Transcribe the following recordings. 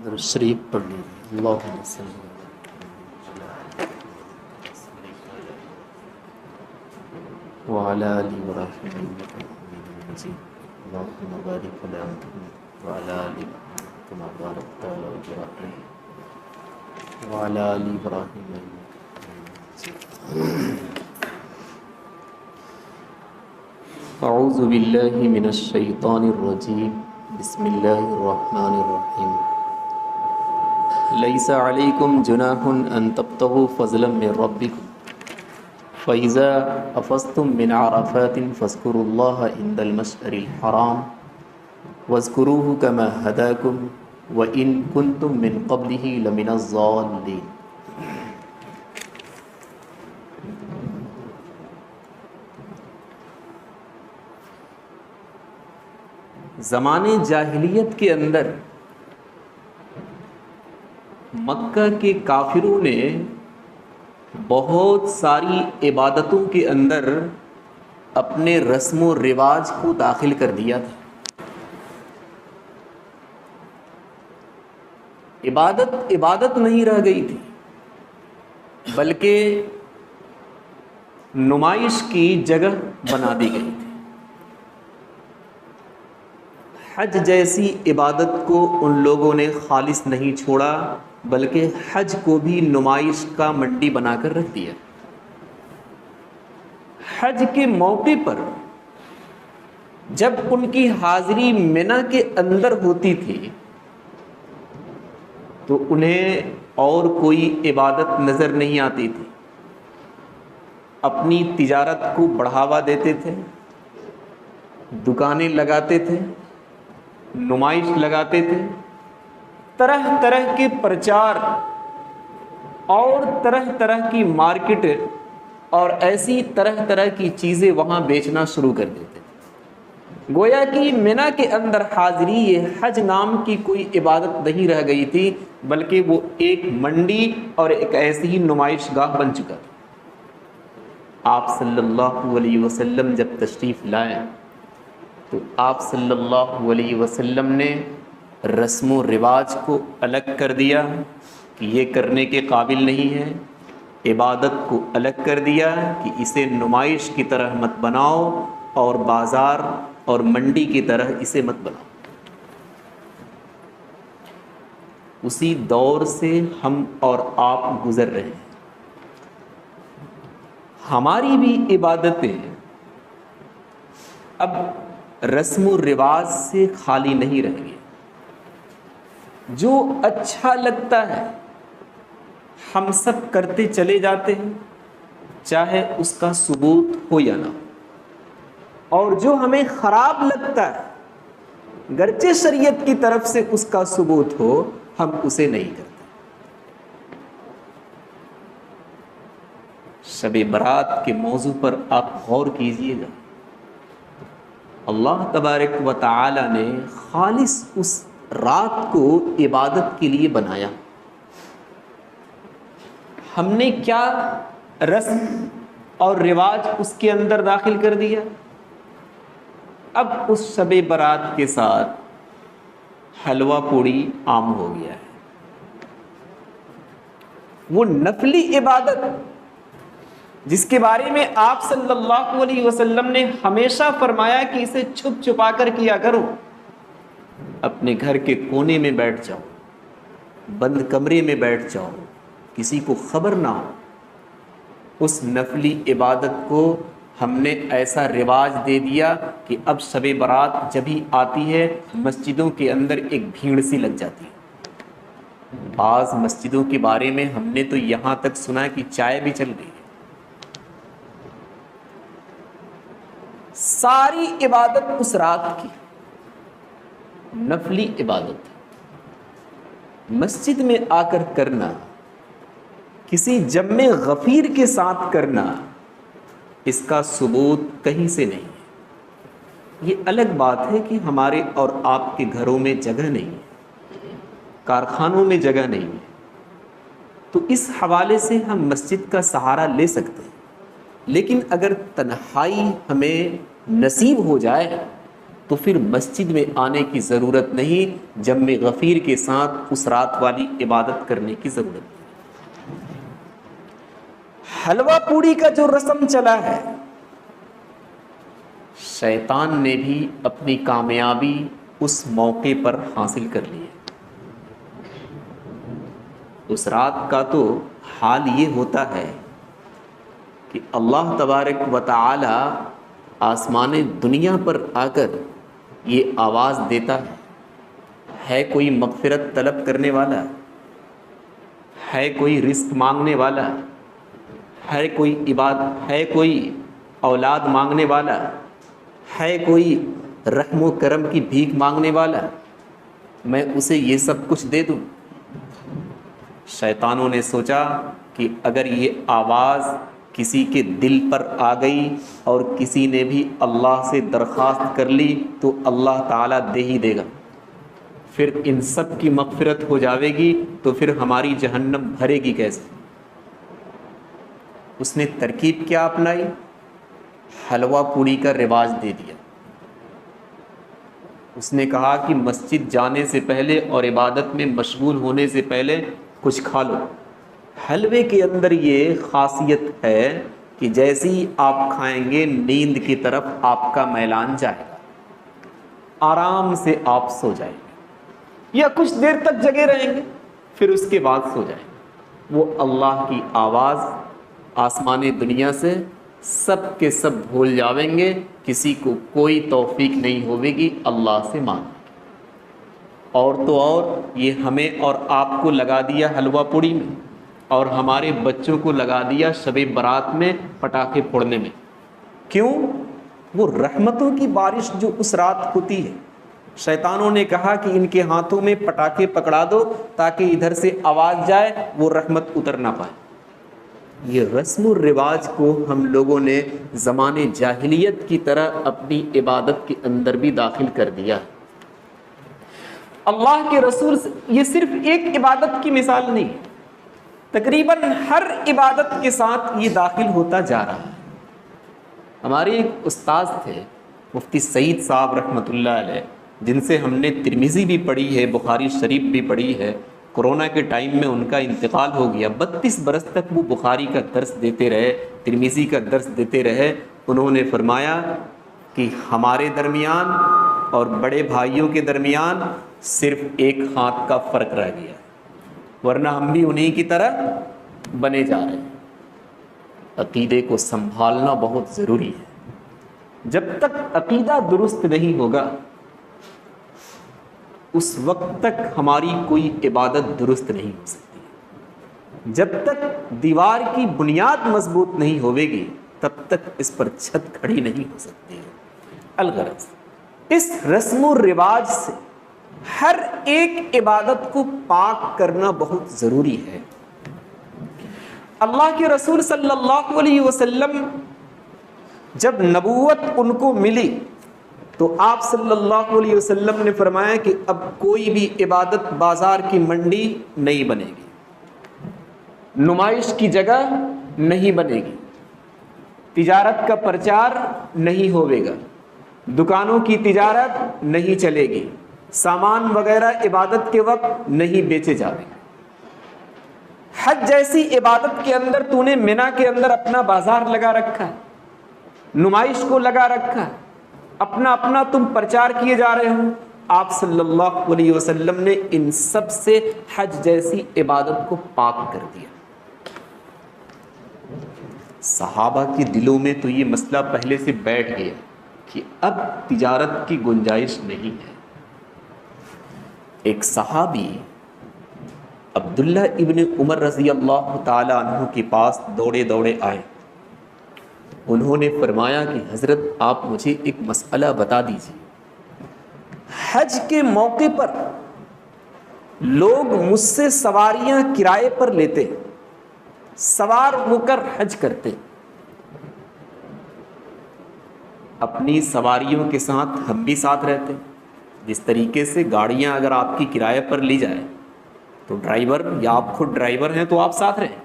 درود شریف پڑھ لیجیے۔ اللہم صلی وعلی آل ابراہیم انک حمید مجید۔ اللہم بارک علی محمد وعلی آل محمد کما بارکت علی ابراہیم وعلی آل ابراہیم انک حمید مجید۔ اعوذ باللہ من الشیطان الرجیم، بسم اللہ الرحمن الرحیم۔ لیس علیکم جناح ان تبتغوا فضلا من ربکم فَإِذَا أَفَضْتُم مِّنْ عَرَفَاتٍ فاذكروا اللَّهَ عِندَ الْمَشْعَرِ الْحَرَامِ واذكروه كما هداكم وإن كنتم من قبله لمن الضالين۔ زمانے جاہلیت کے اندر مکہ کے کافروں نے بہت ساری عبادتوں کے اندر اپنے رسم و رواج کو داخل کر دیا تھا۔ عبادت نہیں رہ گئی تھی، بلکہ نمائش کی جگہ بنا دی گئی تھی۔ حج جیسی عبادت کو ان لوگوں نے خالص نہیں چھوڑا، بلکہ حج کو بھی نمائش کا منڈی بنا کر رکھ دیا۔ حج کے موقع پر جب ان کی حاضری منی کے اندر ہوتی تھی تو انہیں اور کوئی عبادت نظر نہیں آتی تھی۔ اپنی تجارت کو بڑھاوا دیتے تھے، دکانیں لگاتے تھے، نمائش لگاتے تھے، طرح طرح کے پرچار اور طرح طرح کی مارکیٹ اور ایسی طرح طرح کی چیزیں وہاں بیچنا شروع کر دیتے تھے۔ گویا کہ منی کے اندر حاضری یہ حج نام کی کوئی عبادت نہیں رہ گئی تھی، بلکہ وہ ایک منڈی اور ایک ایسی ہی نمائش گاہ بن چکا تھا۔ آپ صلی اللہ علیہ وسلم جب تشریف لائے تو آپ صلی اللہ علیہ وسلم نے رسم و رواج کو الگ کر دیا کہ یہ کرنے کے قابل نہیں ہے، عبادت کو الگ کر دیا کہ اسے نمائش کی طرح مت بناؤ اور بازار اور منڈی کی طرح اسے مت بناؤ۔ اسی دور سے ہم اور آپ گزر رہے ہیں۔ ہماری بھی عبادتیں اب رسم و رواج سے خالی نہیں رہ گئی۔ جو اچھا لگتا ہے ہم سب کرتے چلے جاتے ہیں، چاہے اس کا ثبوت ہو یا نہ ہو، اور جو ہمیں خراب لگتا ہے گرچہ شریعت کی طرف سے اس کا ثبوت ہو، ہم اسے نہیں کرتے۔ شب برات کے موضوع پر آپ غور کیجئے گا، اللہ تبارک و تعالی نے خالص اس رات کو عبادت کے لیے بنایا۔ ہم نے کیا رسم اور رواج اس کے اندر داخل کر دیا؟ اب اس شب برات کے ساتھ حلوہ پوڑی عام ہو گیا ہے۔ وہ نفلی عبادت جس کے بارے میں آپ صلی اللہ علیہ وسلم نے ہمیشہ فرمایا کہ اسے چھپ چھپا کر کیا کرو، اپنے گھر کے کونے میں بیٹھ جاؤ، بند کمرے میں بیٹھ جاؤ، کسی کو خبر نہ ہو، اس نفلی عبادت کو ہم نے ایسا رواج دے دیا کہ اب شب برات جب ہی آتی ہے مسجدوں کے اندر ایک بھیڑ سی لگ جاتی ہے۔ بعض مسجدوں کے بارے میں ہم نے تو یہاں تک سنا کہ چائے بھی چل رہی ہے۔ ساری عبادت اس رات کی نفلی عبادت مسجد میں آ کر کرنا، کسی جمع غفیر کے ساتھ کرنا، اس کا ثبوت کہیں سے نہیں ہے۔ یہ الگ بات ہے کہ ہمارے اور آپ کے گھروں میں جگہ نہیں ہے، کارخانوں میں جگہ نہیں ہے، تو اس حوالے سے ہم مسجد کا سہارا لے سکتے ہیں، لیکن اگر تنہائی ہمیں نصیب ہو جائے تو تو پھر مسجد میں آنے کی ضرورت نہیں، جم غفیر کے ساتھ اس رات والی عبادت کرنے کی ضرورت نہیں۔ حلوہ پوڑی کا جو رسم چلا ہے، شیطان نے بھی اپنی کامیابی اس موقع پر حاصل کر لی ہے۔ اس رات کا تو حال یہ ہوتا ہے کہ اللہ تبارک و تعالی آسمان دنیا پر آ کر یہ آواز دیتا ہے کوئی مغفرت طلب کرنے والا، ہے کوئی رزق مانگنے والا، ہے کوئی عبادت، ہے کوئی اولاد مانگنے والا، ہے کوئی رحم و کرم کی بھیک مانگنے والا، میں اسے یہ سب کچھ دے دوں۔ شیطانوں نے سوچا کہ اگر یہ آواز کسی کے دل پر آ گئی اور کسی نے بھی اللہ سے درخواست کر لی تو اللہ تعالیٰ دے ہی دے گا، پھر ان سب کی مغفرت ہو جاوے گی تو پھر ہماری جہنم بھرے گی کیسے؟ اس نے ترکیب کیا اپنائی؟ حلوہ پوڑی کا رواج دے دیا۔ اس نے کہا کہ مسجد جانے سے پہلے اور عبادت میں مشغول ہونے سے پہلے کچھ کھا لو۔ حلوے کے اندر یہ خاصیت ہے کہ جیسے ہی آپ کھائیں گے نیند کی طرف آپ کا میلان جائے گا، آرام سے آپ سو جائیں گے یا کچھ دیر تک جگے رہیں گے، پھر اس کے بعد سو جائیں گے۔ وہ اللہ کی آواز آسمان دنیا سے سب کے سب بھول جاویں گے، کسی کو کوئی توفیق نہیں ہوے گی اللہ سے مانگنے کی۔ اور تو اور یہ ہمیں اور آپ کو لگا دیا حلوہ پوڑی میں، اور ہمارے بچوں کو لگا دیا شب برات میں پٹاخے پھوڑنے میں۔ کیوں؟ وہ رحمتوں کی بارش جو اس رات ہوتی ہے، شیطانوں نے کہا کہ ان کے ہاتھوں میں پٹاخے پکڑا دو تاکہ ادھر سے آواز جائے، وہ رحمت اتر نہ پائے۔ یہ رسم و رواج کو ہم لوگوں نے زمانے جاہلیت کی طرح اپنی عبادت کے اندر بھی داخل کر دیا۔ اللہ کے رسول یہ صرف ایک عبادت کی مثال نہیں، تقریباً ہر عبادت کے ساتھ یہ داخل ہوتا جا رہا ہے۔ ہمارے ایک استاذ تھے مفتی سعید صاحب رحمۃ اللہ علیہ، جن سے ہم نے ترمذی بھی پڑھی ہے، بخاری شریف بھی پڑھی ہے۔ کورونا کے ٹائم میں ان کا انتقال ہو گیا، 32 برس تک وہ بخاری کا درس دیتے رہے، ترمذی کا درس دیتے رہے۔ انہوں نے فرمایا کہ ہمارے درمیان اور بڑے بھائیوں کے درمیان صرف ایک ہاتھ کا فرق رہ گیا، ورنہ ہم بھی انہی کی طرح بنے جا رہے ہیں۔ عقیدے کو سنبھالنا بہت ضروری ہے۔ جب تک عقیدہ درست نہیں ہوگا اس وقت تک ہماری کوئی عبادت درست نہیں ہو سکتی۔ جب تک دیوار کی بنیاد مضبوط نہیں ہوے گی تب تک اس پر چھت کھڑی نہیں ہو سکتی۔ الغرض اس رسم و رواج سے ہر ایک عبادت کو پاک کرنا بہت ضروری ہے۔ اللہ کے رسول صلی اللہ علیہ وسلم جب نبوت ان کو ملی تو آپ صلی اللہ علیہ وسلم نے فرمایا کہ اب کوئی بھی عبادت بازار کی منڈی نہیں بنے گی، نمائش کی جگہ نہیں بنے گی، تجارت کا پرچار نہیں ہوے گا، دکانوں کی تجارت نہیں چلے گی، سامان وغیرہ عبادت کے وقت نہیں بیچے جائیں گے۔ حج جیسی عبادت کے اندر تو نے مینا کے اندر اپنا بازار لگا رکھا ہے، نمائش کو لگا رکھا ہے، اپنا تم پرچار کیے جا رہے ہو۔ آپ صلی اللہ علیہ وسلم نے ان سب سے حج جیسی عبادت کو پاک کر دیا۔ صحابہ کے دلوں میں تو یہ مسئلہ پہلے سے بیٹھ گیا کہ اب تجارت کی گنجائش نہیں ہے۔ ایک صحابی عبداللہ ابن عمر رضی اللہ تعالی عنہ کے پاس دوڑے دوڑے آئے۔ انہوں نے فرمایا کہ حضرت آپ مجھے ایک مسئلہ بتا دیجیے، حج کے موقع پر لوگ مجھ سے سواریاں کرائے پر لیتے، سوار ہو کر حج کرتے، اپنی سواریوں کے ساتھ ہم بھی ساتھ رہتے۔ جس طریقے سے گاڑیاں اگر آپ کی کرائے پر لی جائے تو ڈرائیور یا آپ خود ڈرائیور ہیں تو آپ ساتھ رہیں۔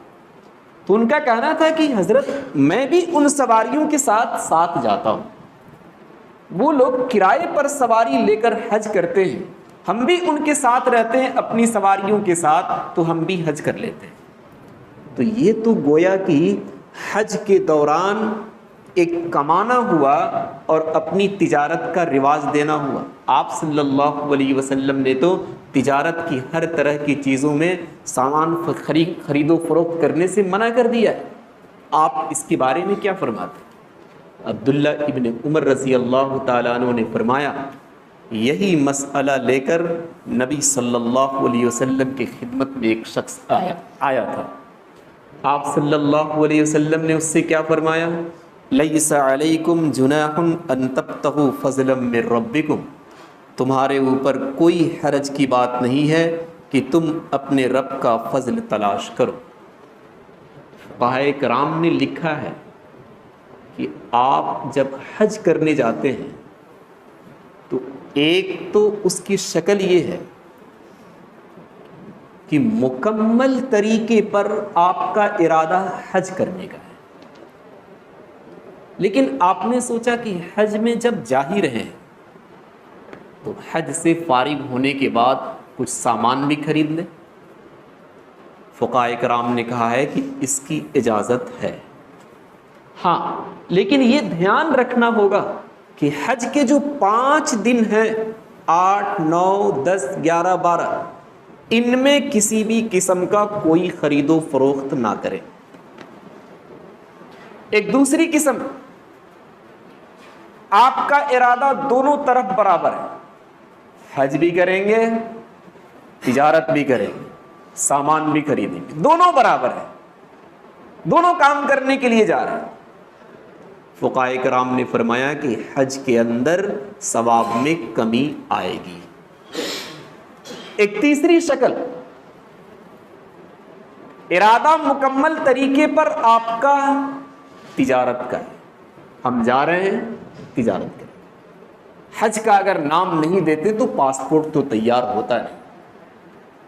تو ان کا کہنا تھا کہ حضرت میں بھی ان سواریوں کے ساتھ جاتا ہوں، وہ لوگ کرائے پر سواری لے کر حج کرتے ہیں، ہم بھی ان کے ساتھ رہتے ہیں اپنی سواریوں کے ساتھ، تو ہم بھی حج کر لیتے ہیں۔ تو یہ تو گویا کہ حج کے دوران ایک کمانا ہوا اور اپنی تجارت کا رواج دینا ہوا۔ آپ صلی اللہ علیہ وسلم نے تو تجارت کی ہر طرح کی چیزوں میں سامان خرید و فروخت کرنے سے منع کر دیا ہے۔ آپ اس کے بارے میں کیا فرماتے ہیں؟ عبداللہ ابن عمر رضی اللہ تعالیٰ عنہ نے فرمایا، یہی مسئلہ لے کر نبی صلی اللہ علیہ وسلم کی خدمت میں ایک شخص آیا تھا۔ آپ صلی اللہ علیہ وسلم نے اس سے کیا فرمایا؟ لیس علیکم جناح ان تبتغوا فضلا من ربکم، تمہارے اوپر کوئی حرج کی بات نہیں ہے کہ تم اپنے رب کا فضل تلاش کرو۔ فقہائے کرام نے لکھا ہے کہ آپ جب حج کرنے جاتے ہیں تو ایک تو اس کی شکل یہ ہے کہ مکمل طریقے پر آپ کا ارادہ حج کرنے کا ہے، لیکن آپ نے سوچا کہ حج میں جب جا ہی رہے ہیں تو حج سے فارغ ہونے کے بعد کچھ سامان بھی خرید لیں۔ فقہائے کرام نے کہا ہے کہ اس کی اجازت ہے، ہاں لیکن یہ دھیان رکھنا ہوگا کہ حج کے جو 5 دن ہیں، 8، 9، 10، 11، 12، ان میں کسی بھی قسم کا کوئی خرید و فروخت نہ کریں۔ ایک دوسری قسم، آپ کا ارادہ دونوں طرف برابر ہے، حج بھی کریں گے، تجارت بھی کریں گے، سامان بھی خریدیں گے، دونوں برابر ہے، دونوں کام کرنے کے لیے جا رہے ہیں۔ فقہائے کرام نے فرمایا کہ حج کے اندر ثواب میں کمی آئے گی۔ ایک تیسری شکل، ارادہ مکمل طریقے پر آپ کا تجارت کا ہے، ہم جا رہے ہیں تجارت کریں۔ حج کا اگر نام نہیں دیتے تو پاسپورٹ تو تیار ہوتا ہے،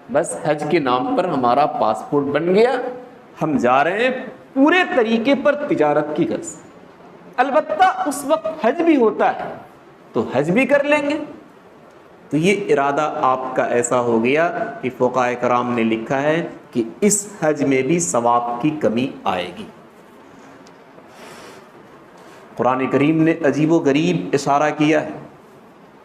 بس حج کے نام پر ہمارا پاسپورٹ بن گیا، ہم جا رہے ہیں پورے طریقے پر تجارت کی غرض سے۔ البتہ اس وقت حج بھی ہوتا ہے تو حج بھی کر لیں گے۔ تو یہ ارادہ آپ کا ایسا ہو گیا کہ فقہائے کرام نے لکھا ہے کہ اس حج میں بھی ثواب کی کمی آئے گی۔ قرآن کریم نے عجیب و غریب اشارہ کیا ہے،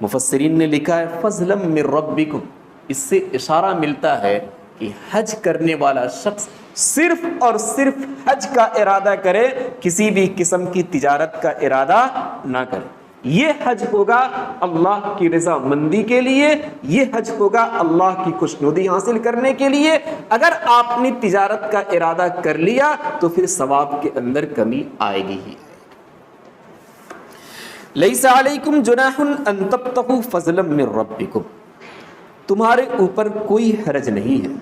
مفسرین نے لکھا ہے فضلا من ربکم، اس سے اشارہ ملتا ہے کہ حج کرنے والا شخص صرف اور صرف حج کا ارادہ کرے، کسی بھی قسم کی تجارت کا ارادہ نہ کرے۔ یہ حج ہوگا اللہ کی رضا مندی کے لیے، یہ حج ہوگا اللہ کی خوشنودی حاصل کرنے کے لیے۔ اگر آپ نے تجارت کا ارادہ کر لیا تو پھر ثواب کے اندر کمی آئے گی ہی۔ لیس علیکم جناح ان تبتغوا فضلا من ربکم، تمہارے اوپر کوئی حرج نہیں ہے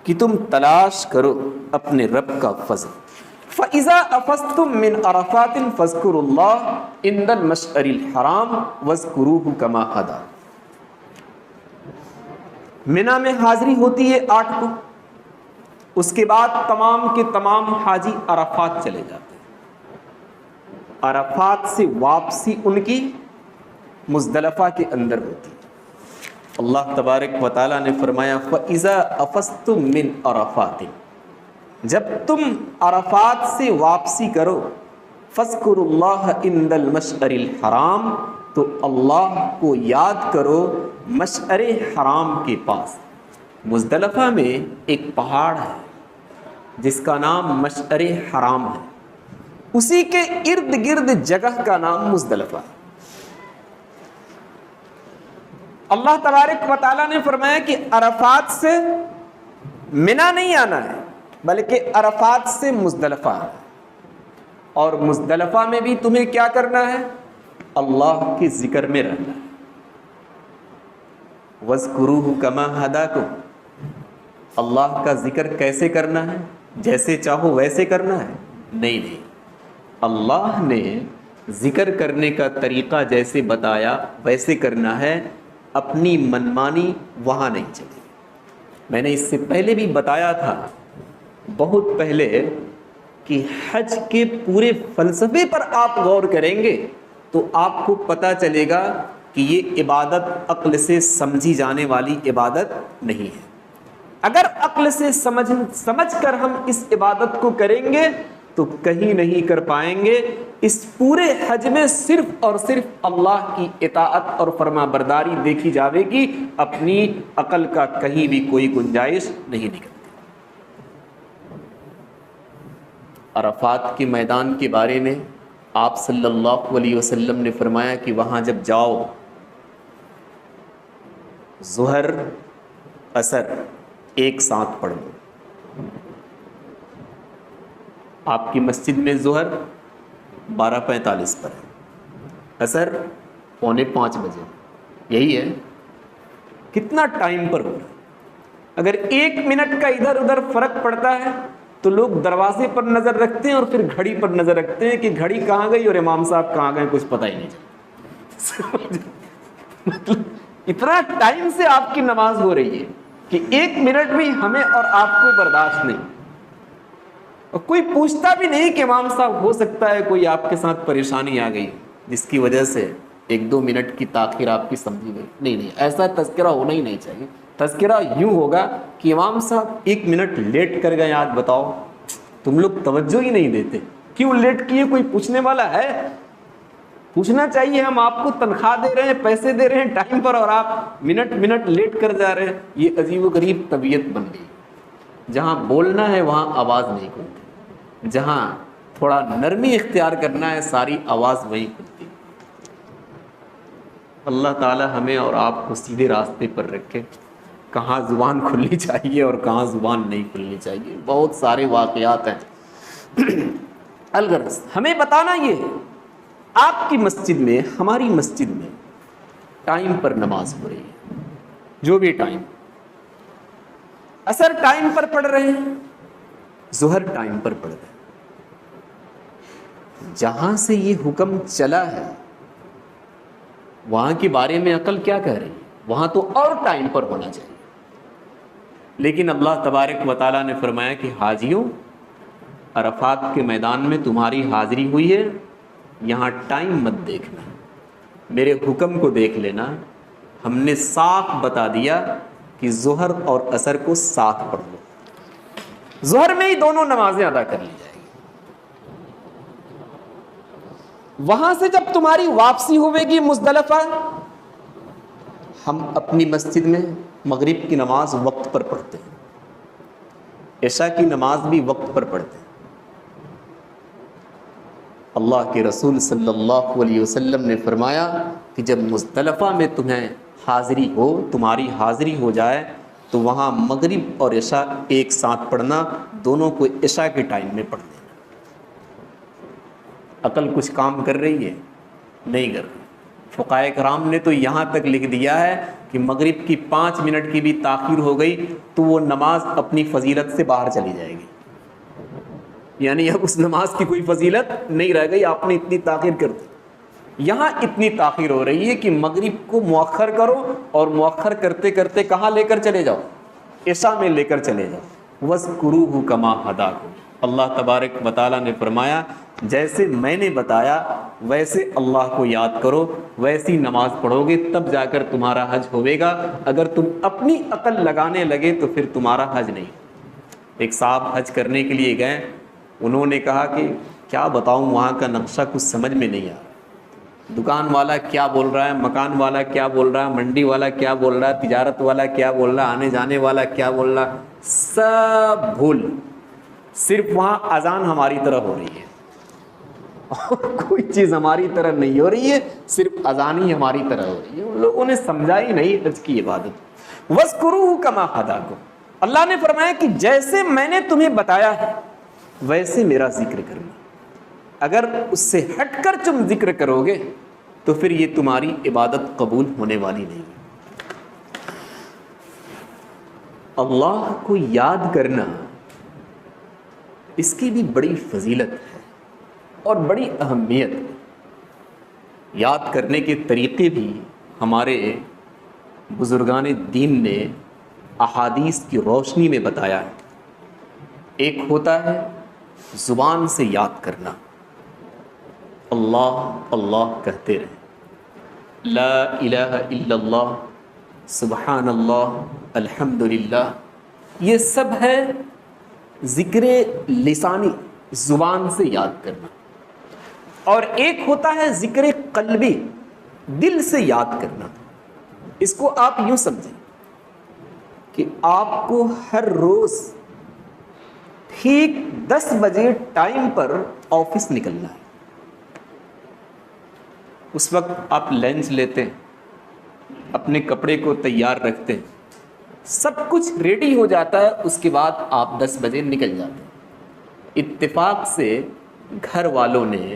کہ تم تلاش کرو اپنے رب کا فضل۔ فَإِذَا أَفَضْتُم مِّنْ عَرَفَاتٍ فَاذْكُرُوا اللَّهَ عِندَ الْمَشْعَرِ الْحَرَامِ وَاذْكُرُوهُ كَمَا هَدَاكُمْ۔ منا میں حاضری ہوتی ہے 8 کو، اس کے بعد تمام کے تمام حاجی عرفات چلے جاتے ہیں۔ عرفات سے واپسی ان کی مزدلفہ کے اندر ہوتی ہے۔ اللہ تبارک و تعالیٰ نے فرمایا فَإِذَا أَفَضْتُم مِّنْ عَرَفَاتٍ، جب تم عرفات سے واپسی کرو، فَاذْكُرُوا اللَّهَ عِندَ الْمَشْعَرِ الْحَرَامِ، تو اللہ کو یاد کرو مشعر حرام کے پاس۔ مزدلفہ میں ایک پہاڑ ہے جس کا نام مشعر حرام ہے، اسی کے ارد گرد جگہ کا نام مزدلفہ ہے۔ اللہ تبارک و تعالیٰ نے فرمایا کہ عرفات سے منا نہیں آنا ہے بلکہ عرفات سے مزدلفہ ہے، اور مزدلفہ میں بھی تمہیں کیا کرنا ہے؟ اللہ کے ذکر میں رہنا ہے۔ وَاذْكُرُوهُ كَمَا هَدَاكُمْ، اللہ کا ذکر کیسے کرنا ہے؟ جیسے چاہو ویسے کرنا ہے؟ نہیں، اللہ نے ذکر کرنے کا طریقہ جیسے بتایا ویسے کرنا ہے، اپنی منمانی وہاں نہیں چلے۔ میں نے اس سے پہلے بھی بتایا تھا، بہت پہلے، کہ حج کے پورے فلسفے پر آپ غور کریں گے تو آپ کو پتہ چلے گا کہ یہ عبادت عقل سے سمجھی جانے والی عبادت نہیں ہے۔ اگر عقل سے سمجھ کر ہم اس عبادت کو کریں گے تو کہیں نہیں کر پائیں گے۔ اس پورے حج میں صرف اور صرف اللہ کی اطاعت اور فرما برداری دیکھی جاوے گی، اپنی عقل کا کہیں بھی کوئی گنجائش نہیں نکلتی۔ عرفات کے میدان کے بارے میں آپ صلی اللہ علیہ وسلم نے فرمایا کہ وہاں جب جاؤ، ظہر عصر ایک ساتھ پڑھ لو۔ آپ کی مسجد میں ظہر 12:45 پر ہے، عصر 4:45 بجے، یہی ہے۔ کتنا ٹائم پر ہو رہا ہے؟ اگر 1 منٹ کا ادھر ادھر فرق پڑتا ہے تو لوگ دروازے پر نظر رکھتے ہیں اور پھر گھڑی پر نظر رکھتے ہیں کہ گھڑی کہاں گئی اور امام صاحب کہاں گئے، کچھ پتہ ہی نہیں چلتا۔ مطلب اتنا ٹائم سے آپ کی نماز ہو رہی ہے کہ 1 منٹ بھی ہمیں اور آپ کو برداشت نہیں، اور کوئی پوچھتا بھی نہیں کہ امام صاحب ہو سکتا ہے کوئی آپ کے ساتھ پریشانی آ گئی جس کی وجہ سے 1-2 منٹ کی تاخیر آپ کی سمجھی گئی۔ نہیں، ایسا تذکرہ ہونا ہی نہیں چاہیے۔ تذکرہ یوں ہوگا کہ امام صاحب 1 منٹ لیٹ کر گئے، آج بتاؤ، تم لوگ توجہ ہی نہیں دیتے، کیوں لیٹ کیے؟ کوئی پوچھنے والا ہے؟ پوچھنا چاہیے، ہم آپ کو تنخواہ دے رہے ہیں، پیسے دے رہے ہیں ٹائم پر، اور آپ منٹ لیٹ کر جا رہے ہیں۔ یہ عجیب و غریب طبیعت بن گئی۔ جہاں بولنا ہے وہاں آواز نہیں کھلتی، جہاں تھوڑا نرمی اختیار کرنا ہے ساری آواز وہیں کھلتی۔ اللہ تعالی ہمیں اور آپ کو سیدھے راستے پر رکھے۔ کہاں زبان کھلنی چاہیے اور کہاں زبان نہیں کھلنی چاہیے، بہت سارے واقعات ہیں۔ الغرض ہمیں بتانا یہ ہے، آپ کی مسجد میں، ہماری مسجد میں ٹائم پر نماز ہو رہی ہے، جو بھی ٹائم، عصر ٹائم پر پڑھ رہے ہیں، ظہر ٹائم پر پڑھ رہے ہیں۔ جہاں سے یہ حکم چلا ہے وہاں کے بارے میں عقل کیا کہہ رہی ہے؟ وہاں تو اور ٹائم پر ہونا چاہیے، لیکن اللہ تبارک و تعالیٰ نے فرمایا کہ حاجیوں، عرفات کے میدان میں تمہاری حاضری ہوئی ہے، یہاں ٹائم مت دیکھنا، میرے حکم کو دیکھ لینا۔ ہم نے صاف بتا دیا کہ ظہر اور عصر کو ساتھ پڑھ لو، ظہر میں ہی دونوں نمازیں ادا کر لی جائے گی۔ وہاں سے جب تمہاری واپسی ہوئے گی مزدلفہ، ہم اپنی مسجد میں مغرب کی نماز وقت پر پڑھتے ہیں، عشاء کی نماز بھی وقت پر پڑھتے ہیں۔ اللہ کے رسول صلی اللہ علیہ وسلم نے فرمایا کہ جب مزدلفہ میں تمہیں حاضری ہو، تمہاری حاضری ہو جائے تو وہاں مغرب اور عشاء ایک ساتھ پڑھنا، دونوں کو عشاء کے ٹائم میں پڑھ لینا۔ عقل کچھ کام کر رہی ہے؟ نہیں کر رہی۔ فقہائے کرام نے تو یہاں تک لکھ دیا ہے کہ مغرب کی 5 منٹ کی بھی تاخیر ہو گئی تو وہ نماز اپنی فضیلت سے باہر چلی جائے گی، یعنی اب اس نماز کی کوئی فضیلت نہیں رہ گئی، آپ نے اتنی تاخیر کر دی۔ یہاں اتنی تاخیر ہو رہی ہے کہ مغرب کو مؤخر کرو، اور مؤخر کرتے کرتے کہاں لے کر چلے جاؤ؟ عشاء میں لے کر چلے جاؤ۔ وَاذْكُرُوهُ كَمَا هَدَاكُمْ، اللہ تبارک و تعالیٰ نے فرمایا جیسے میں نے بتایا ویسے اللہ کو یاد کرو، ویسی نماز پڑھو گے تب جا کر تمہارا حج ہوئے گا۔ اگر تم اپنی عقل لگانے لگے تو پھر تمہارا حج نہیں۔ ایک صاحب حج کرنے کے لیے گئے، انہوں نے کہا کہ کیا بتاؤں، وہاں کا نقشہ کچھ سمجھ میں نہیں آ رہا، دکان والا کیا بول رہا ہے، مکان والا کیا بول رہا ہے، منڈی والا کیا بول رہا ہے، تجارت والا کیا بول رہا ہے، آنے جانے والا کیا بول رہا ہے، سب بھول، صرف وہاں اذان ہماری طرح ہو رہی ہے اور کوئی چیز ہماری طرح نہیں ہو رہی ہے، صرف اذان ہی ہماری طرح ہو رہی ہے۔ ان لوگوں نے سمجھا ہی نہیں حج کی عبادت۔ وَاذْكُرُوهُ كَمَا هَدَاكُمْ، اللہ نے فرمایا کہ جیسے میں نے تمہیں بتایا ہے ویسے میرا ذکر کرنا، اگر اس سے ہٹ کر تم ذکر کرو گے تو پھر یہ تمہاری عبادت قبول ہونے والی نہیں۔ اللہ کو یاد کرنا، اس کی بھی بڑی فضیلت ہے اور بڑی اہمیت ہے۔ یاد کرنے کے طریقے بھی ہمارے بزرگان دین نے احادیث کی روشنی میں بتایا ہے۔ ایک ہوتا ہے زبان سے یاد کرنا، اللہ اللہ کہتے رہیں، لا الہ الا اللہ، سبحان اللہ، الحمدللہ، یہ سب ہے ذکر لسانی، زبان سے یاد کرنا، اور ایک ہوتا ہے ذکر قلبی، دل سے یاد کرنا۔ اس کو آپ یوں سمجھیں کہ آپ کو ہر روز ٹھیک 10 بجے ٹائم پر آفس نکلنا ہے۔ اس وقت آپ لنچ لیتے ہیں، اپنے کپڑے کو تیار رکھتے ہیں، سب کچھ ریڈی ہو جاتا ہے، اس کے بعد آپ 10 بجے نکل جاتے ہیں۔ اتفاق سے گھر والوں نے،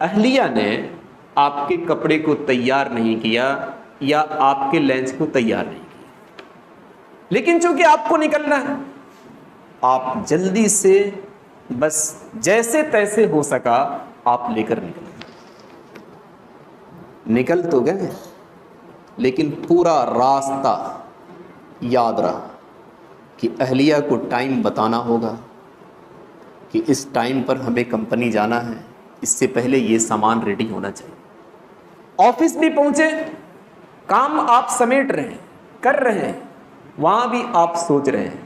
اہلیہ نے آپ کے کپڑے کو تیار نہیں کیا یا آپ کے لنچ کو تیار نہیں کیا، لیکن چونکہ آپ کو نکلنا ہے، آپ جلدی سے بس جیسے تیسے ہو سکا آپ لے کر نکل تو گئے، لیکن پورا راستہ یاد رہا کہ اہلیہ کو ٹائم بتانا ہوگا کہ اس ٹائم پر ہمیں کمپنی جانا ہے، اس سے پہلے یہ سامان ریڈی ہونا چاہیے۔ آفس بھی پہنچے، کام آپ سمیٹ رہے ہیں، کر رہے ہیں، وہاں بھی آپ سوچ رہے ہیں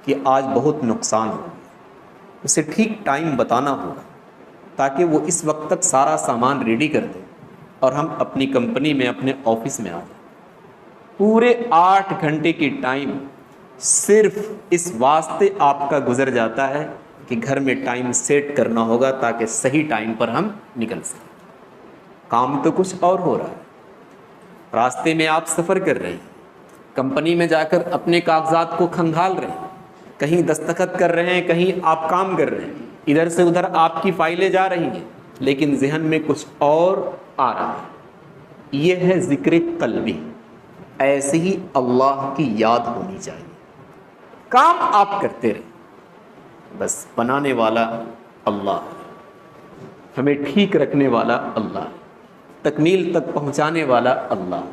کہ آج بہت نقصان ہو، اسے ٹھیک ٹائم بتانا ہوگا تاکہ وہ اس وقت تک سارا سامان ریڈی کر دے اور ہم اپنی کمپنی میں، اپنے آفس میں آ جائیں۔ پورے 8 گھنٹے کی ٹائم صرف اس واسطے آپ کا گزر جاتا ہے کہ گھر میں ٹائم سیٹ کرنا ہوگا تاکہ صحیح ٹائم پر ہم نکل سکیں۔ کام تو کچھ اور ہو رہا ہے، راستے میں آپ سفر کر رہے ہیں، کمپنی میں جا کر اپنے کاغذات کو کھنگال رہے ہیں، کہیں دستخط کر رہے ہیں، کہیں آپ کام کر رہے ہیں، ادھر سے ادھر آپ کی فائلیں جا رہی ہیں، لیکن ذہن میں کچھ اور آ رہا ہے۔ یہ ہے ذکر قلبی۔ ایسے ہی اللہ کی یاد ہونی چاہیے۔ کام آپ کرتے رہیں، بس بنانے والا اللہ، ہمیں ٹھیک رکھنے والا اللہ، تکمیل تک پہنچانے والا اللہ۔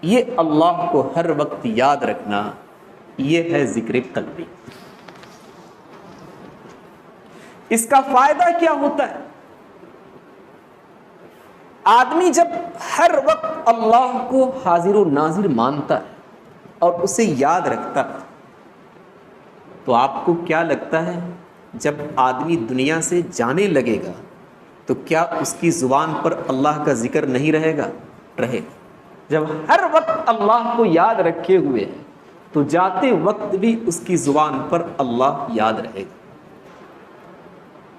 یہ اللہ کو ہر وقت یاد رکھنا، یہ ہے ذکر قلبی۔ اس کا فائدہ کیا ہوتا ہے؟ آدمی جب ہر وقت اللہ کو حاضر و ناظر مانتا ہے اور اسے یاد رکھتا ہے، تو آپ کو کیا لگتا ہے جب آدمی دنیا سے جانے لگے گا تو کیا اس کی زبان پر اللہ کا ذکر نہیں رہے گا؟ رہے گا۔ جب ہر وقت اللہ کو یاد رکھے ہوئے ہے تو جاتے وقت بھی اس کی زبان پر اللہ یاد رہے گا۔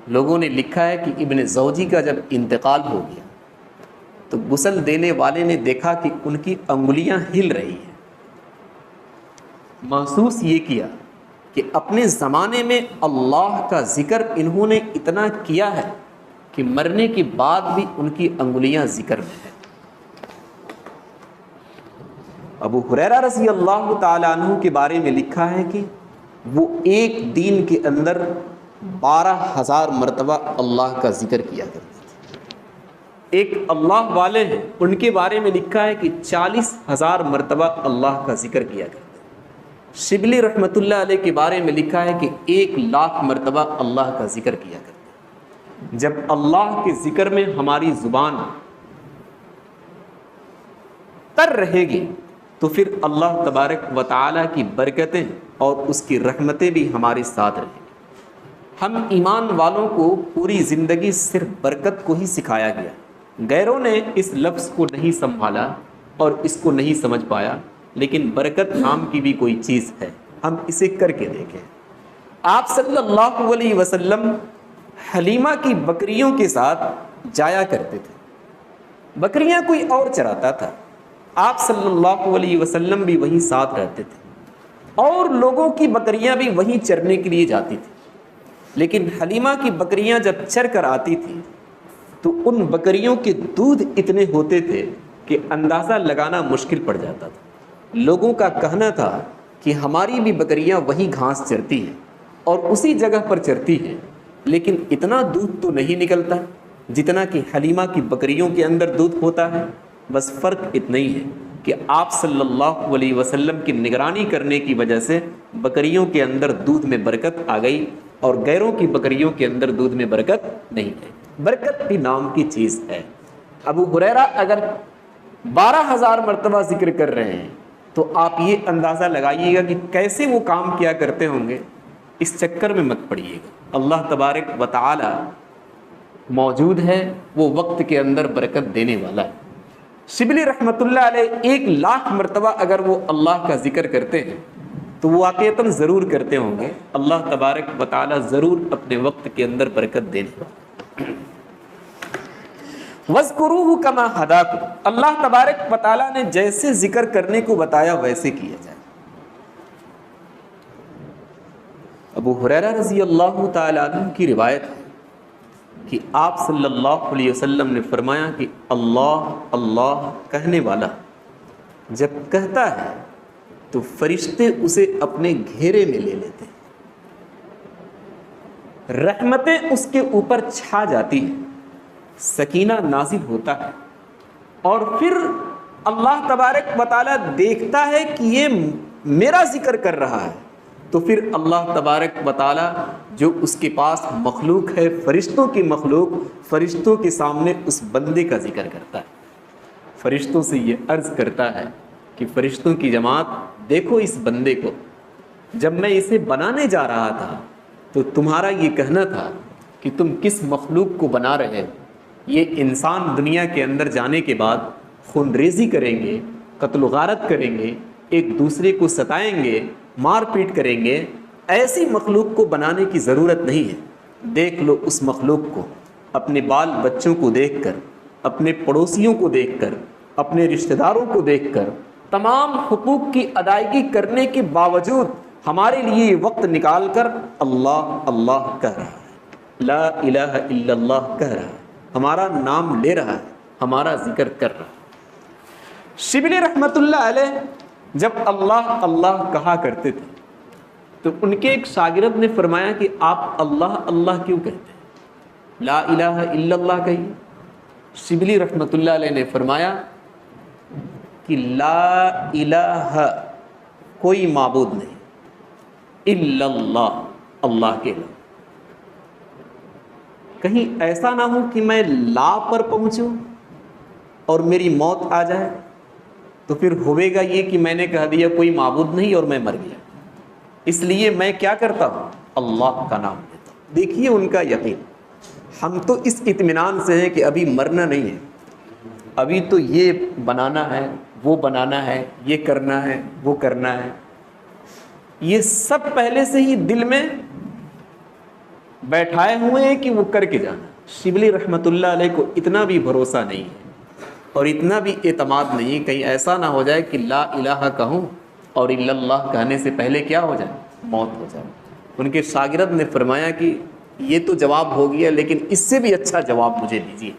لوگوں نے لکھا ہے کہ ابن زوجی کا جب انتقال ہو گیا تو غسل دینے والے نے دیکھا کہ ان کی انگلیاں ہل رہی ہیں۔ محسوس یہ کیا کہ اپنے زمانے میں اللہ کا ذکر انہوں نے اتنا کیا ہے کہ مرنے کے بعد بھی ان کی انگلیاں ذکر میں ہیں۔ ابو ہریرہ رضی اللہ تعالیٰ عنہ کے بارے میں لکھا ہے کہ وہ ایک دن کے اندر 12,000 مرتبہ اللہ کا ذکر کیا کرتے تھے۔ ایک اللہ والے ہیں، ان کے بارے میں لکھا ہے کہ 40,000 مرتبہ اللہ کا ذکر کیا کرتے تھے۔ شبلی رحمۃ اللہ علیہ کے بارے میں لکھا ہے کہ 1,00,000 مرتبہ اللہ کا ذکر کیا کرتے تھے۔ جب اللہ کے ذکر میں ہماری زبان تر رہے گی تو پھر اللہ تبارک و تعالیٰ کی برکتیں اور اس کی رحمتیں بھی ہمارے ساتھ رہیں گی۔ ہم ایمان والوں کو پوری زندگی صرف برکت کو ہی سکھایا گیا، غیروں نے اس لفظ کو نہیں سنبھالا اور اس کو نہیں سمجھ پایا، لیکن برکت نام کی بھی کوئی چیز ہے، ہم اسے کر کے دیکھیں۔ آپ صلی اللہ علیہ وسلم حلیمہ کی بکریوں کے ساتھ جایا کرتے تھے، بکریاں کوئی اور چراتا تھا، آپ صلی اللہ علیہ وسلم بھی وہیں ساتھ رہتے تھے اور لوگوں کی بکریاں بھی وہیں چرنے کے لیے جاتی تھی، لیکن حلیمہ کی بکریاں جب چر کر آتی تھی تو ان بکریوں کے دودھ اتنے ہوتے تھے کہ اندازہ لگانا مشکل پڑ جاتا تھا۔ لوگوں کا کہنا تھا کہ ہماری بھی بکریاں وہیں گھاس چرتی ہیں اور اسی جگہ پر چرتی ہیں، لیکن اتنا دودھ تو نہیں نکلتا جتنا کہ حلیمہ کی بکریوں کے اندر دودھ ہوتا ہے۔ بس فرق اتنا ہی ہے کہ آپ صلی اللہ علیہ وسلم کی نگرانی کرنے کی وجہ سے بکریوں کے اندر دودھ میں برکت آ گئی اور غیروں کی بکریوں کے اندر دودھ میں برکت نہیں ہے۔ برکت بھی نام کی چیز ہے۔ ابو ہریرہ اگر 12,000 مرتبہ ذکر کر رہے ہیں تو آپ یہ اندازہ لگائیے گا کہ کیسے وہ کام کیا کرتے ہوں گے۔ اس چکر میں مت پڑیے گا، اللہ تبارک و تعالی موجود ہے، وہ وقت کے اندر برکت دینے والا ہے۔ شبلی رحمۃ اللہ علیہ 1,00,000 مرتبہ اگر وہ اللہ کا ذکر کرتے ہیں تو وہ واقعتاً ضرور کرتے ہوں گے، اللہ تبارک و تعالی ضرور اپنے وقت کے اندر برکت دے دے۔ وَاذْكُرُوهُ كَمَا هَدَاكُمْ، اللہ تبارک و تعالی نے جیسے ذکر کرنے کو بتایا ویسے کیا جائے۔ ابو ہریرہ رضی اللہ تعالی عنہ کی روایت ہے کہ آپ صلی اللہ علیہ وسلم نے فرمایا کہ اللہ اللہ کہنے والا جب کہتا ہے تو فرشتے اسے اپنے گھیرے میں لے لیتے ہیں، رحمتیں اس کے اوپر چھا جاتی ہیں، سکینہ نازل ہوتا ہے، اور پھر اللہ تبارک و تعالیٰ دیکھتا ہے کہ یہ میرا ذکر کر رہا ہے، تو پھر اللہ تبارک و تعالیٰ جو اس کے پاس مخلوق ہے، فرشتوں کی مخلوق، فرشتوں کے سامنے اس بندے کا ذکر کرتا ہے، فرشتوں سے یہ عرض کرتا ہے کہ فرشتوں کی جماعت دیکھو اس بندے کو، جب میں اسے بنانے جا رہا تھا تو تمہارا یہ کہنا تھا کہ تم کس مخلوق کو بنا رہے ہو، یہ انسان دنیا کے اندر جانے کے بعد خون ریزی کریں گے، قتل و غارت کریں گے، ایک دوسرے کو ستائیں گے، مار پیٹ کریں گے، ایسی مخلوق کو بنانے کی ضرورت نہیں ہے۔ دیکھ لو اس مخلوق کو، اپنے بال بچوں کو دیکھ کر، اپنے پڑوسیوں کو دیکھ کر، اپنے رشتہ داروں کو دیکھ کر، تمام حقوق کی ادائیگی کرنے کے باوجود ہمارے لیے یہ وقت نکال کر اللہ اللہ کہہ رہا ہے، لا الہ الا اللہ کہہ رہا ہے، ہمارا نام لے رہا ہے، ہمارا ذکر کر رہا ہے۔ شبلی رحمۃ اللہ علیہ جب اللہ اللہ کہا کرتے تھے تو ان کے ایک شاگرد نے فرمایا کہ آپ اللہ اللہ کیوں کہتے ہیں، لا الہ الا اللہ کہیے۔ شبلی رحمۃ اللہ علیہ نے فرمایا کہ لا الہ کوئی معبود نہیں الا اللہ، اللہ کے علاوہ۔ کہیں ایسا نہ ہو کہ میں لا پر پہنچوں اور میری موت آ جائے تو پھر ہوئے گا یہ کہ میں نے کہہ دیا کوئی معبود نہیں اور میں مر گیا، اس لیے میں کیا کرتا ہوں، اللہ کا نام لیتا ہوں۔ دیکھیے ان کا یقین، ہم تو اس اطمینان سے ہیں کہ ابھی مرنا نہیں ہے، ابھی تو یہ بنانا ہے، وہ بنانا ہے، یہ کرنا ہے، وہ کرنا ہے، یہ سب پہلے سے ہی دل میں بیٹھائے ہوئے ہیں کہ وہ کر کے جانا۔ شبلی رحمۃ اللہ علیہ کو اتنا بھی بھروسہ نہیں ہے اور اتنا بھی اعتماد نہیں، کہیں ایسا نہ ہو جائے کہ لا الہ کہوں اور الا اللہ کہنے سے پہلے کیا ہو جائے، موت ہو جائے۔ ان کے شاگرد نے فرمایا کہ یہ تو جواب ہو گیا لیکن اس سے بھی اچھا جواب مجھے دیجیے۔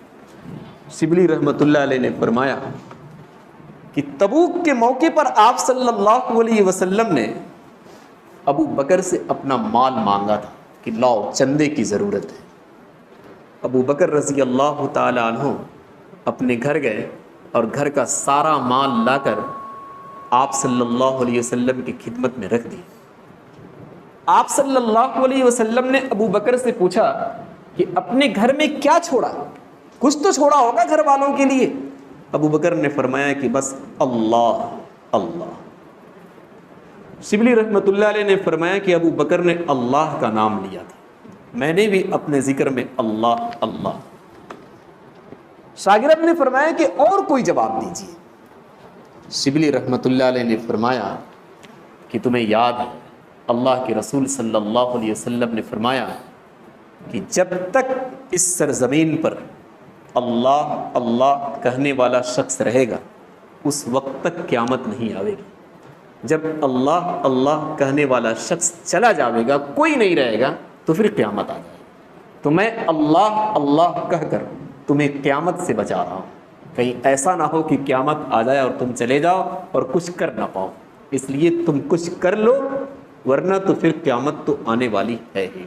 شبلی رحمۃ اللہ علیہ نے فرمایا کہ تبوک کے موقع پر آپ صلی اللہ علیہ وسلم نے ابو بکر سے اپنا مال مانگا تھا کہ لاؤ چندے کی ضرورت ہے۔ ابو بکر رضی اللہ تعالی عنہ اپنے گھر گئے اور گھر کا سارا مال لا کر آپ صلی اللہ علیہ وسلم کی خدمت میں رکھ دی۔ آپ صلی اللہ علیہ وسلم نے ابو بکر سے پوچھا کہ اپنے گھر میں کیا چھوڑا، کچھ تو چھوڑا ہوگا گھر والوں کے لیے۔ ابو بکر نے فرمایا کہ بس اللہ اللہ۔ شبلی رحمۃ اللہ علیہ نے فرمایا کہ ابو بکر نے اللہ کا نام لیا تھا، میں نے بھی اپنے ذکر میں اللہ اللہ۔ شاگرد نے فرمایا کہ اور کوئی جواب دیجیے۔ شبلی رحمۃ اللہ علیہ نے فرمایا کہ تمہیں یاد ہے اللہ کے رسول صلی اللہ علیہ وسلم نے فرمایا کہ جب تک اس سرزمین پر اللہ اللہ کہنے والا شخص رہے گا اس وقت تک قیامت نہیں آئے گی، جب اللہ اللہ کہنے والا شخص چلا جائے گا، کوئی نہیں رہے گا، تو پھر قیامت آ جائے گی۔ تو میں اللہ اللہ کہہ کر تمہیں قیامت سے بچا رہا ہوں، کہیں ایسا نہ ہو کہ قیامت آ جائے اور تم چلے جاؤ اور کچھ کر نہ پاؤ، اس لیے تم کچھ کر لو ورنہ تو پھر قیامت تو آنے والی ہے ہی۔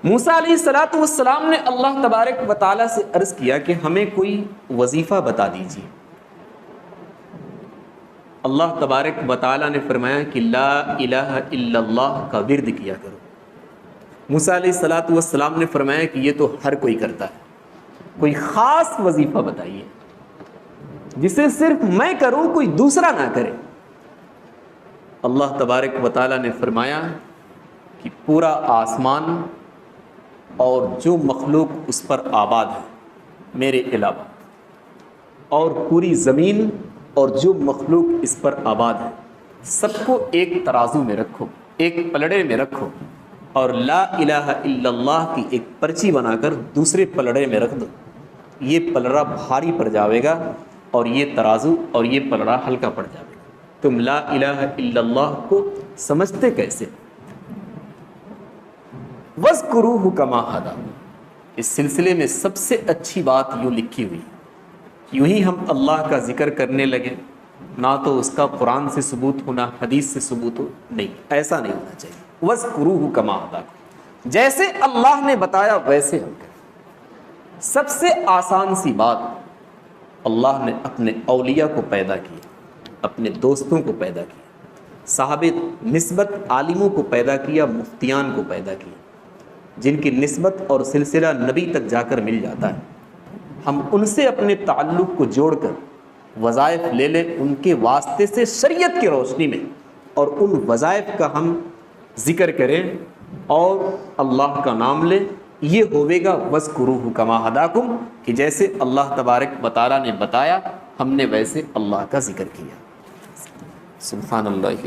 موسیٰ علیہ السلام نے اللہ تبارک و تعالیٰ سے عرض کیا کہ ہمیں کوئی وظیفہ بتا دیجیے۔ اللہ تبارک و تعالیٰ نے فرمایا کہ لا الہ الا اللہ کا ورد کیا کرو۔ موسیٰ علیہ الصلوۃ والسلام نے فرمایا کہ یہ تو ہر کوئی کرتا ہے، کوئی خاص وظیفہ بتائیے جسے صرف میں کروں کوئی دوسرا نہ کرے۔ اللہ تبارک و تعالیٰ نے فرمایا کہ پورا آسمان اور جو مخلوق اس پر آباد ہے میرے علاوہ، اور پوری زمین اور جو مخلوق اس پر آباد ہے، سب کو ایک ترازو میں رکھو، ایک پلڑے میں رکھو، اور لا الہ الا اللہ کی ایک پرچی بنا کر دوسرے پلڑے میں رکھ دو۔ یہ پلڑا بھاری پڑ جاوے گا اور یہ ترازو اور یہ پلڑا ہلکا پڑ جاوے گا۔ تم لا الہ الا اللہ کو سمجھتے کیسے؟ وَاذْكُرُوهُ كَمَا هَدَاكُمْ، اس سلسلے میں سب سے اچھی بات یوں لکھی ہوئی، یوں ہی ہم اللہ کا ذکر کرنے لگے، نہ تو اس کا قرآن سے ثبوت ہونا، حدیث سے ثبوت ہو، نہیں، ایسا نہیں ہونا چاہیے۔ وَاذْكُرُوهُ كَمَا هَدَاكُمْ، جیسے اللہ نے بتایا ویسے ہم کریں۔ سب سے آسان سی بات، اللہ نے اپنے اولیاء کو پیدا کیا، اپنے دوستوں کو پیدا کیا، صاحب نسبت عالموں کو پیدا کیا، مفتیان کو پیدا کیا، جن کی نسبت اور سلسلہ نبی تک جا کر مل جاتا ہے۔ ہم ان سے اپنے تعلق کو جوڑ کر وظائف لے لیں ان کے واسطے سے شریعت کی روشنی میں، اور ان وظائف کا ہم ذکر کریں اور اللہ کا نام لیں۔ یہ ہوئے گا وَاذْكُرُوهُ كَمَا هَدَاكُمْ، کہ جیسے اللہ تبارک و تعالیٰ نے بتایا ہم نے ویسے اللہ کا ذکر کیا۔ سبحان اللہ۔